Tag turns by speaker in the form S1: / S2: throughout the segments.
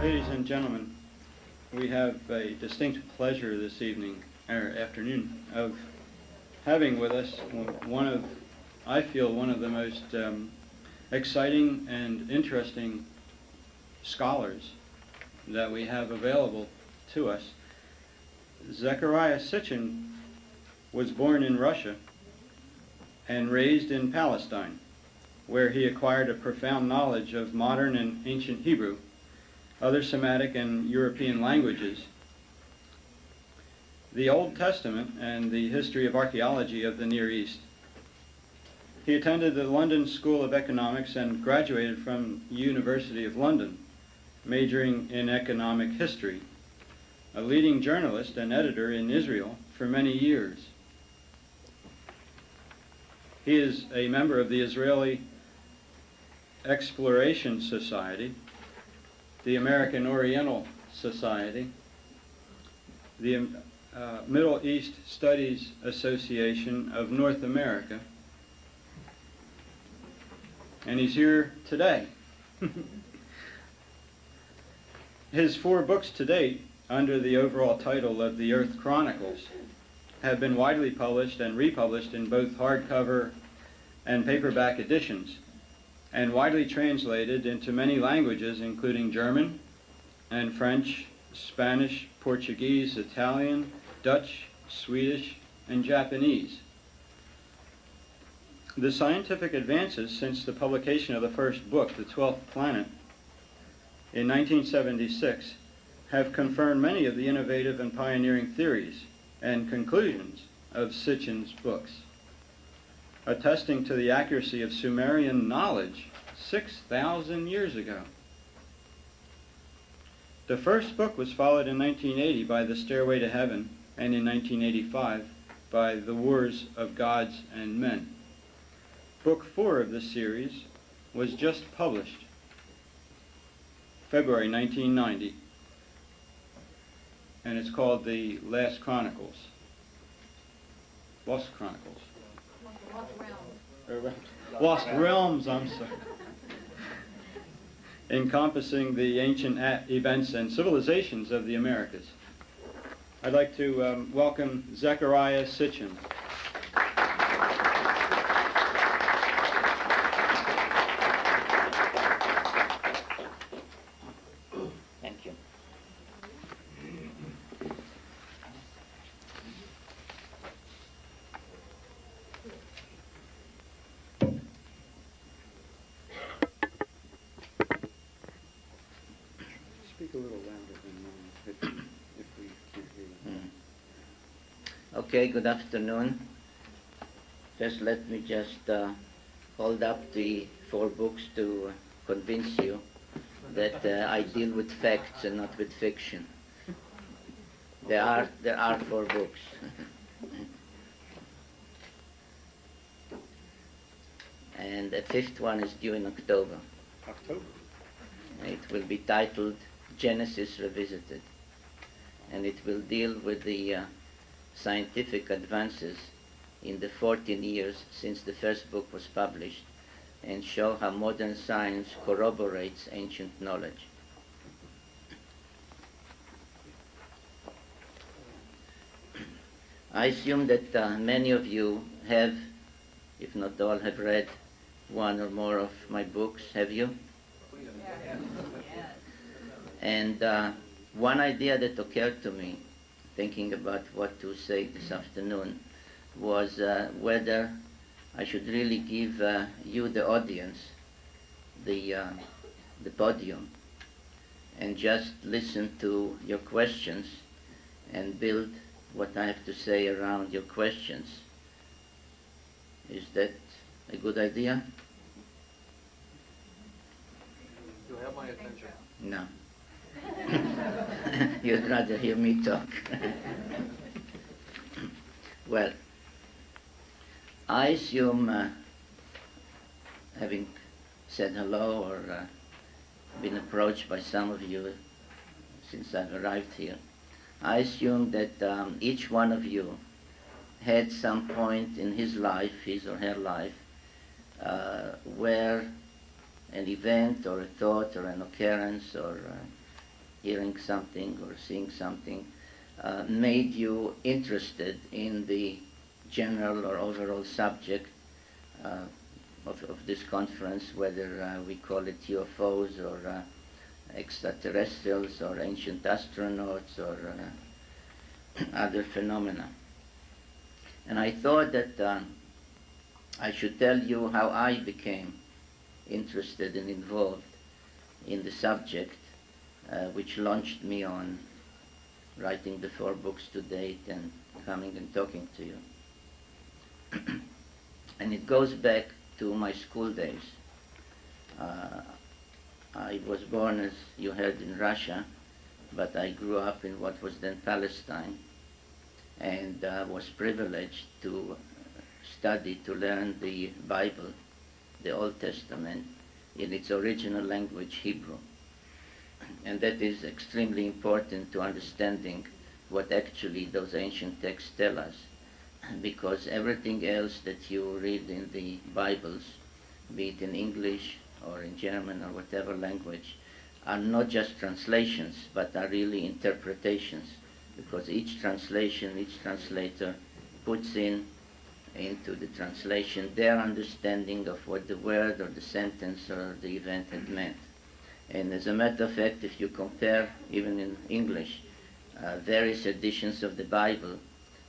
S1: Ladies and gentlemen, we have a distinct pleasure this evening, or afternoon, of having with us I feel one of the most exciting and interesting scholars that we have available to us. Zecharia Sitchin was born in Russia and raised in Palestine, where he acquired a profound knowledge of modern and ancient Hebrew, other Semitic and European languages, the Old Testament, and the history of archaeology of the Near East. He attended the London School of Economics and graduated from the University of London, majoring in economic history, a leading journalist and editor in Israel for many years. He is a member of the Israeli Exploration Society, the American Oriental Society, the Middle East Studies Association of North America, and he's here today. His 4 books to date, under the overall title of The Earth Chronicles, have been widely published and republished in both hardcover and paperback editions, and widely translated into many languages, including German and French, Spanish, Portuguese, Italian, Dutch, Swedish, and Japanese. The scientific advances since the publication of the first book, The 12th Planet, in 1976, have confirmed many of the innovative and pioneering theories and conclusions of Sitchin's books, attesting to the accuracy of Sumerian knowledge 6,000 years ago. The first book was followed in 1980 by The Stairway to Heaven, and in 1985 by The Wars of Gods and Men. Book 4 of this series was just published February 1990, and it's called The Last Chronicles. Lost Chronicles. Lost Realms, I'm sorry. Encompassing the ancient events and civilizations of the Americas. I'd like to welcome Zecharia Sitchin.
S2: Thank you.
S1: Speak a little louder than if we can't hear you.
S2: Okay, good afternoon. Just let me hold up the 4 books to convince you that I deal with facts and not with fiction. There are 4 books. And the 5th one is due in October.
S1: October?
S2: It will be titled Genesis Revisited, and it will deal with the scientific advances in the 14 years since the first book was published, and show how modern science corroborates ancient knowledge. I assume that many of you have, if not all, have read one or more of my books. Have you?
S3: Yes.
S2: And one idea that occurred to me, thinking about what to say this afternoon, was whether I should really give you, the audience, the podium, and just listen to your questions and build what I have to say around your questions. Is that a good idea?
S3: You have my attention.
S2: No. You'd rather hear me talk. Well, I assume, having said hello or been approached by some of you since I've arrived here, I assume that each one of you had some point in his life, his or her life, where an event or a thought or an occurrence or hearing something or seeing something made you interested in the general or overall subject of this conference, whether we call it UFOs or extraterrestrials or ancient astronauts or other phenomena. And I thought that I should tell you how I became interested and involved in the subject, which launched me on writing the 4 books to date and coming and talking to you. And it goes back to my school days. I was born, as you heard, in Russia, but I grew up in what was then Palestine, and was privileged to study, to learn the Bible, the Old Testament, in its original language, Hebrew. And that is extremely important to understanding what actually those ancient texts tell us, because everything else that you read in the Bibles, be it in English or in German or whatever language, are not just translations, but are really interpretations, because each translation, each translator puts into the translation their understanding of what the word or the sentence or the event had meant. And as a matter of fact, if you compare, even in English, various editions of the Bible,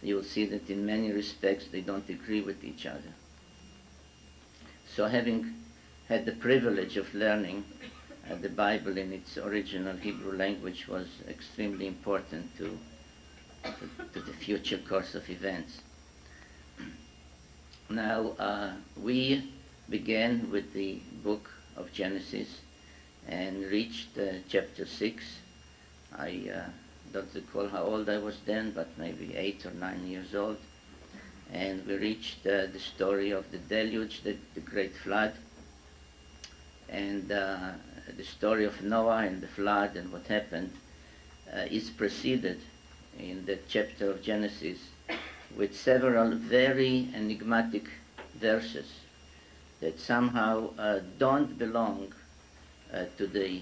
S2: you will see that in many respects they don't agree with each other. So having had the privilege of learning the Bible in its original Hebrew language was extremely important to the future course of events. Now, we began with the book of Genesis and reached chapter 6. I don't recall how old I was then, but maybe 8 or 9 years old. And we reached the story of the deluge, the great flood, and the story of Noah and the flood and what happened is preceded in the chapter of Genesis with several very enigmatic verses that somehow don't belong to the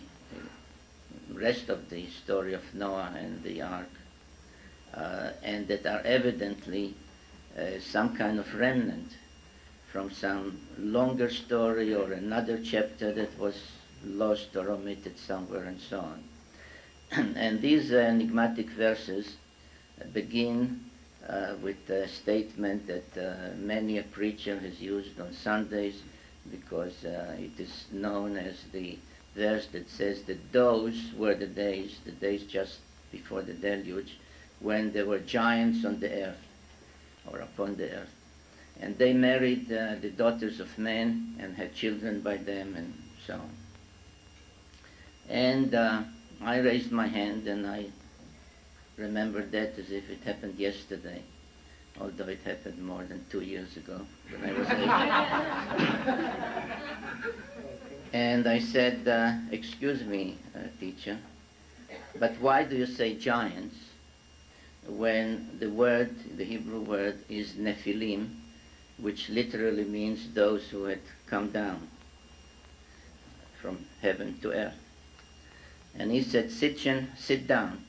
S2: rest of the story of Noah and the ark, and that are evidently some kind of remnant from some longer story or another chapter that was lost or omitted somewhere and so on. And these enigmatic verses begin with a statement that many a preacher has used on Sundays, because it is known as the verse that says that those were the days just before the deluge, when there were giants on the earth, or upon the earth. And they married the daughters of men and had children by them and so on. And I raised my hand and I remembered that as if it happened yesterday, although it happened more than 2 years ago when I was 8. And I said, excuse me, teacher, but why do you say giants when the word, the Hebrew word, is Nephilim, which literally means those who had come down from heaven to earth? And he said, Sitchin, sit down.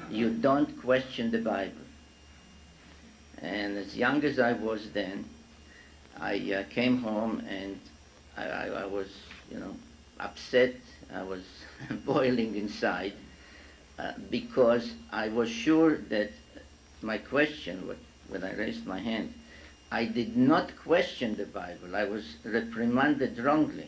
S2: You don't question the Bible. And as young as I was then, I came home and I was, upset. I was boiling inside because I was sure that my question, when I raised my hand, I did not question the Bible. I was reprimanded wrongly.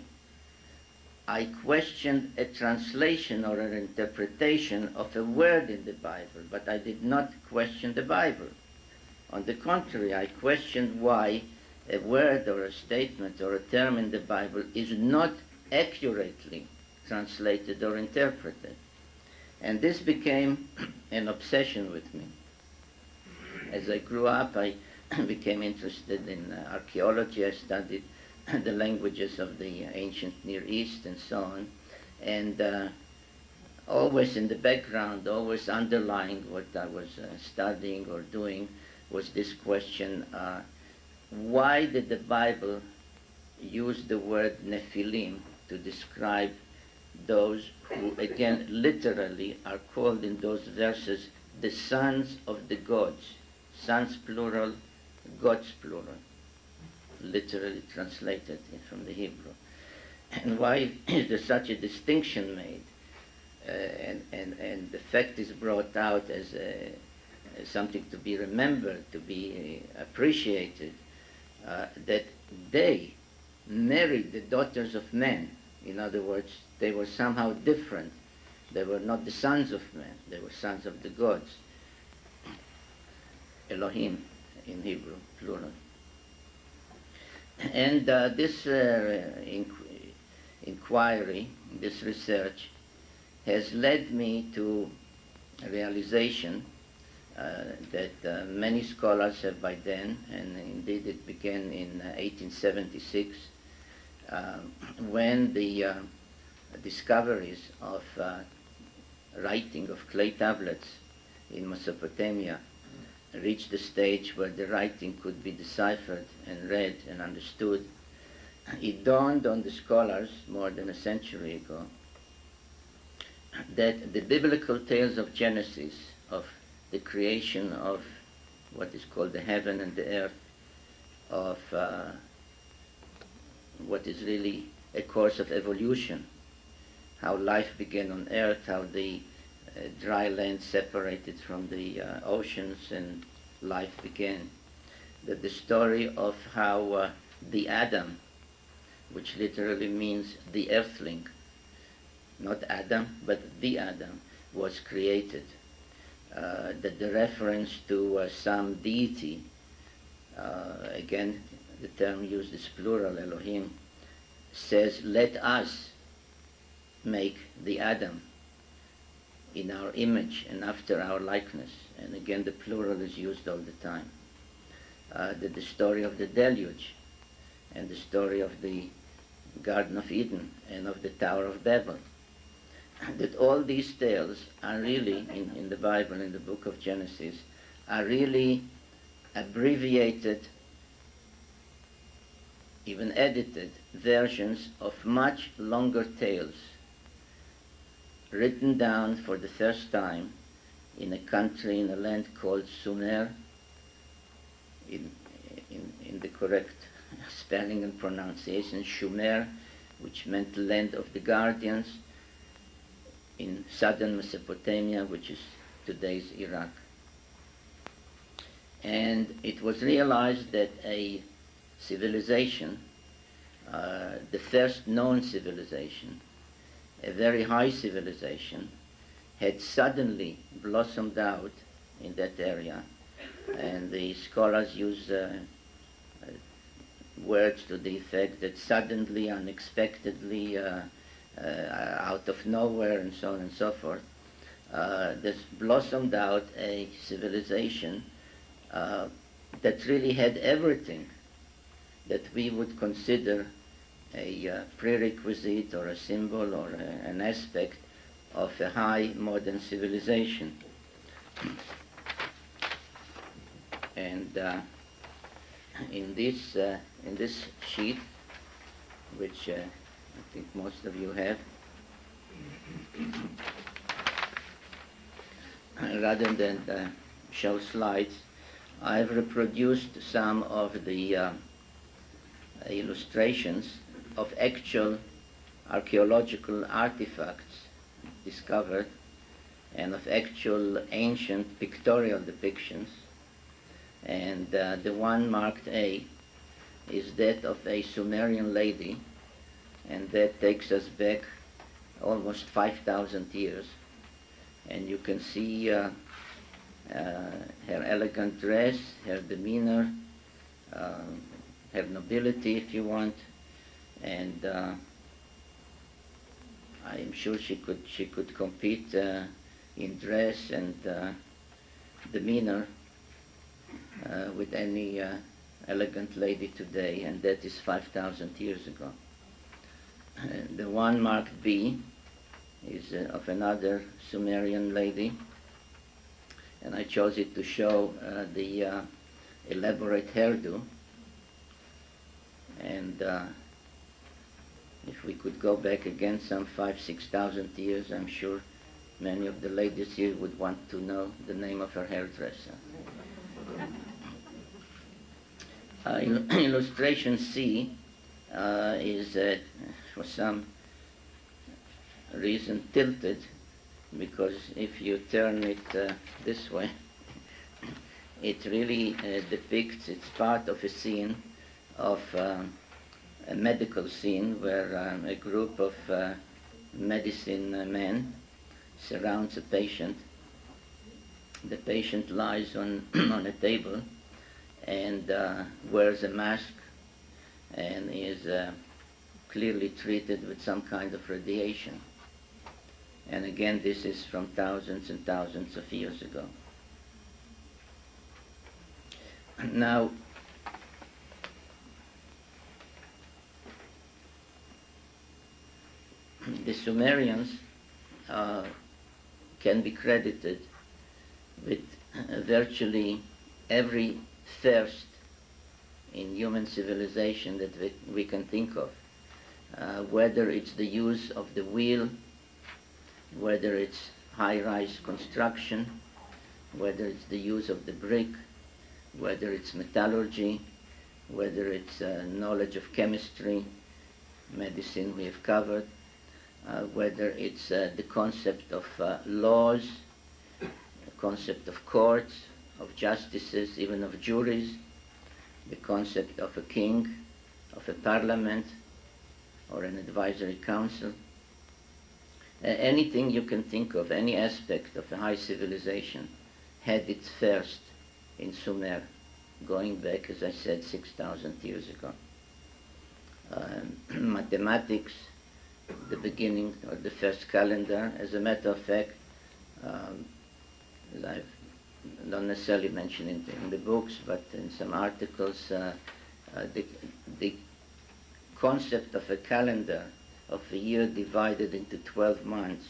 S2: I questioned a translation or an interpretation of a word in the Bible, but I did not question the Bible. On the contrary, I questioned why a word or a statement or a term in the Bible is not accurately translated or interpreted. And this became an obsession with me. As I grew up, I became interested in archaeology. I studied the languages of the ancient Near East and so on. And always in the background, always underlying what I was studying or doing was this question, why did the Bible use the word Nephilim to describe those who, again, literally are called in those verses the sons of the gods. Sons plural, gods plural, literally translated from the Hebrew. And why is there such a distinction made? And the fact is brought out as something to be remembered, to be appreciated, that they married the daughters of men. In other words, they were somehow different. They were not the sons of men, they were sons of the gods. Elohim in Hebrew, plural. And this inquiry, this research, has led me to a realization that many scholars have by then, and indeed it began in 1876, when the discoveries of writing of clay tablets in Mesopotamia reached the stage where the writing could be deciphered and read and understood. It dawned on the scholars more than a century ago that the biblical tales of Genesis, of the creation of what is called the heaven and the earth, of what is really a course of evolution, how life began on earth, how the dry land separated from the oceans and life began. That the story of how the Adam, which literally means the earthling, not Adam, but the Adam, was created. That the reference to some deity, again, the term used is plural, Elohim, says, let us make the Adam in our image and after our likeness. And again, the plural is used all the time. That the story of the deluge and the story of the Garden of Eden and of the Tower of Babel, that all these tales are really, in the Bible, in the book of Genesis, are really abbreviated, even edited versions of much longer tales, written down for the first time in a country, in a land called Sumer, in the correct spelling and pronunciation, Shumer, which meant land of the guardians, in southern Mesopotamia, which is today's Iraq. And it was realized that a civilization, the first known civilization, a very high civilization, had suddenly blossomed out in that area. And the scholars use words to the effect that suddenly, unexpectedly, out of nowhere, and so on and so forth, there's blossomed out a civilization that really had everything that we would consider a prerequisite or a symbol or an aspect of a high modern civilization. And in this sheet, which I think most of you have, rather than show slides, I've reproduced some of the illustrations of actual archaeological artifacts discovered and of actual ancient pictorial depictions. And the one marked A is that of a Sumerian lady, and that takes us back almost 5,000 years. And you can see her elegant dress, her demeanor, her nobility, if you want, and I am sure she could compete in dress and demeanor with any elegant lady today, and that is 5,000 years ago. The one marked B is of another Sumerian lady, and I chose it to show the elaborate hairdo, and If we could go back again some 5,000-6,000 years, I'm sure many of the ladies here would want to know the name of her hairdresser. Illustration C is, for some reason, tilted, because if you turn it this way, it really depicts, it's part of a scene of a medical scene where a group of medicine men surrounds a patient. The patient lies on, on a table and wears a mask and is clearly treated with some kind of radiation. And again, this is from thousands and thousands of years ago. Now, the Sumerians can be credited with virtually every first in human civilization that we can think of, whether it's the use of the wheel, whether it's high-rise construction, whether it's the use of the brick, whether it's metallurgy, whether it's knowledge of chemistry, medicine we have covered, whether it's the concept of laws, the concept of courts, of justices, even of juries, the concept of a king, of a parliament, or an advisory council. Anything you can think of, any aspect of a high civilization, had its first in Sumer, going back, as I said, 6,000 years ago. Mathematics, the beginning, or the first calendar. As a matter of fact, as I've not necessarily mentioned in the books, but in some articles, the concept of a calendar, of a year divided into 12 months,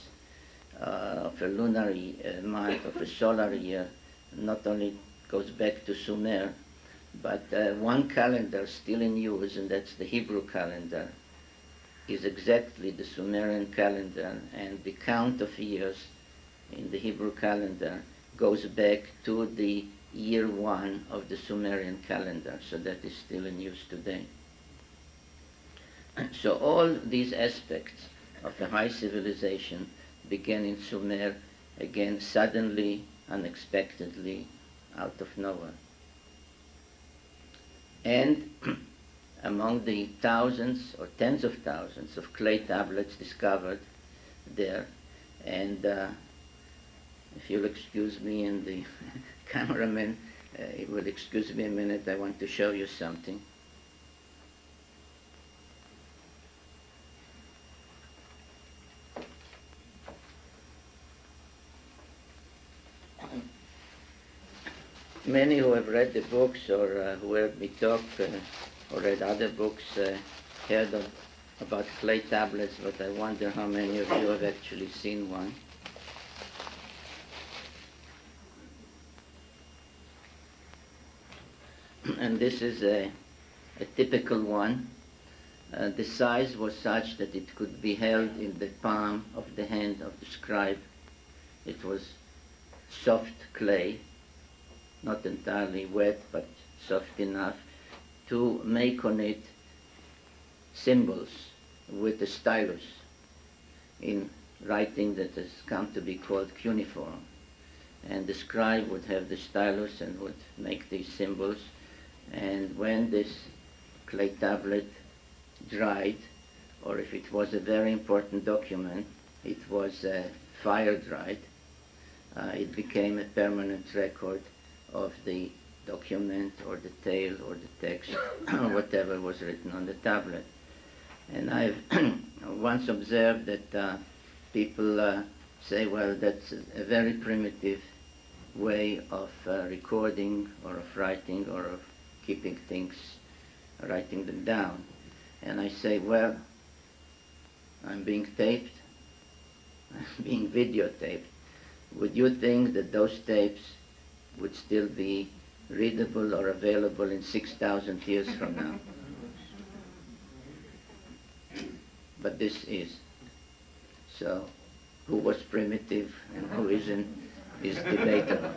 S2: of a lunar month, of a solar year, not only goes back to Sumer, but one calendar still in use, and that's the Hebrew calendar, is exactly the Sumerian calendar, and the count of years in the Hebrew calendar goes back to the year 1 of the Sumerian calendar, so that is still in use today. So all these aspects of a high civilization began in Sumer, again suddenly, unexpectedly, out of nowhere. And among the thousands or tens of thousands of clay tablets discovered there, and if you'll excuse me, and the cameraman will excuse me a minute, I want to show you something. Many who have read the books or who heard me talk or read other books heard about clay tablets, but I wonder how many of you have actually seen one. And this is a typical one. The size was such that it could be held in the palm of the hand of the scribe. It was soft clay, not entirely wet, but soft enough to make on it symbols with a stylus in writing that has come to be called cuneiform. And the scribe would have the stylus and would make these symbols. And when this clay tablet dried, or if it was a very important document, it was fire dried, it became a permanent record of the document or the tale or the text or whatever was written on the tablet. And I've once observed that people say, well, that's a very primitive way of recording or of writing or of keeping things, writing them down. And I say, well, I'm being taped, I'm being videotaped. Would you think that those tapes would still be readable or available in 6,000 years from now? but this is. So, who was primitive and who isn't is debatable.